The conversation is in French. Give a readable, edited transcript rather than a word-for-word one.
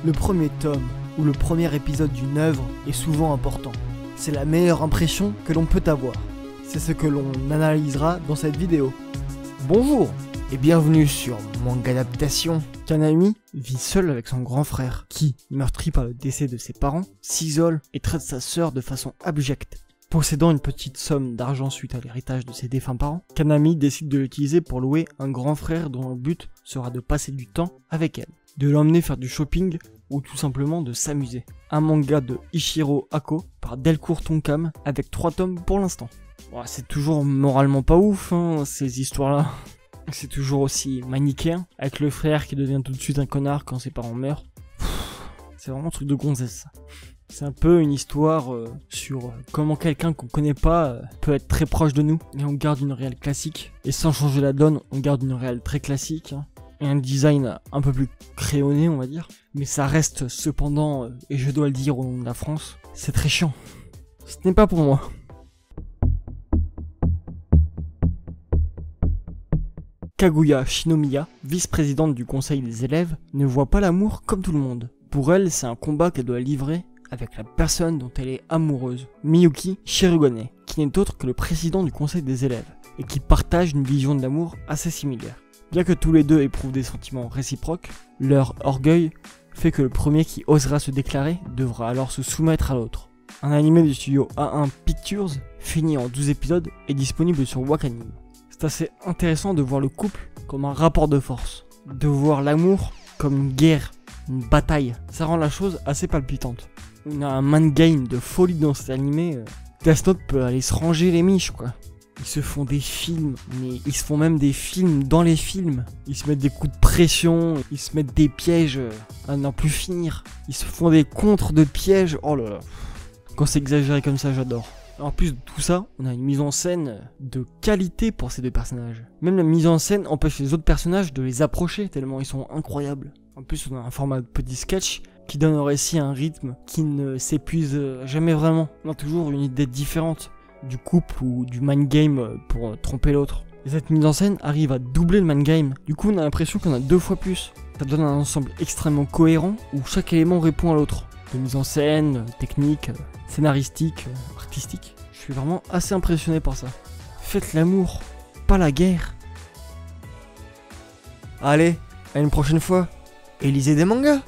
Le premier tome ou le premier épisode d'une œuvre est souvent important. C'est la meilleure impression que l'on peut avoir. C'est ce que l'on analysera dans cette vidéo. Bonjour et bienvenue sur Manga Adaptation. Kanami vit seul avec son grand frère qui, meurtri par le décès de ses parents, s'isole et traite sa sœur de façon abjecte. Possédant une petite somme d'argent suite à l'héritage de ses défunts parents, Kanami décide de l'utiliser pour louer un grand frère dont le but sera de passer du temps avec elle, de l'emmener faire du shopping ou tout simplement de s'amuser. Un manga de Ichiro Ako par Delcourt Tonkam avec 3 tomes pour l'instant. Bon, c'est toujours moralement pas ouf ces histoires-là. C'est toujours aussi manichéen, avec le frère qui devient tout de suite un connard quand ses parents meurent. C'est vraiment un truc de gonzesse ça. C'est un peu une histoire sur comment quelqu'un qu'on connaît pas peut être très proche de nous. Et on garde une réelle classique. Et sans changer la donne, on garde une réelle très classique. Et un design un peu plus crayonné, on va dire. Mais ça reste cependant, et je dois le dire au nom de la France, c'est très chiant. Ce n'est pas pour moi. Kaguya Shinomiya, vice-présidente du conseil des élèves, ne voit pas l'amour comme tout le monde. Pour elle, c'est un combat qu'elle doit livrer avec la personne dont elle est amoureuse, Miyuki Shirogane, qui n'est autre que le président du conseil des élèves, et qui partage une vision de l'amour assez similaire. Bien que tous les deux éprouvent des sentiments réciproques, leur orgueil fait que le premier qui osera se déclarer devra alors se soumettre à l'autre. Un animé du studio A1 Pictures, fini en 12 épisodes, est disponible sur Wakanim. C'est assez intéressant de voir le couple comme un rapport de force, de voir l'amour comme une guerre, une bataille. Ça rend la chose assez palpitante. On a un man game de folie dans cet animé. Death Note peut aller se ranger les miches quoi. Ils se font des films, mais ils se font même des films dans les films. Ils se mettent des coups de pression, ils se mettent des pièges à n'en plus finir. Ils se font des contres de pièges, oh là là. Quand c'est exagéré comme ça, j'adore. En plus de tout ça, on a une mise en scène de qualité pour ces deux personnages. Même la mise en scène empêche les autres personnages de les approcher tellement ils sont incroyables. En plus, on a un format de petit sketch qui donne au récit un rythme qui ne s'épuise jamais vraiment. On a toujours une idée différente du couple ou du mind game pour tromper l'autre. Et cette mise en scène arrive à doubler le mind game. Du coup, on a l'impression qu'on a 2 fois plus. Ça donne un ensemble extrêmement cohérent où chaque élément répond à l'autre. De mise en scène, technique, scénaristique, artistique. Je suis vraiment assez impressionné par ça. Faites l'amour, pas la guerre. Allez, à une prochaine fois. Et lisez des mangas.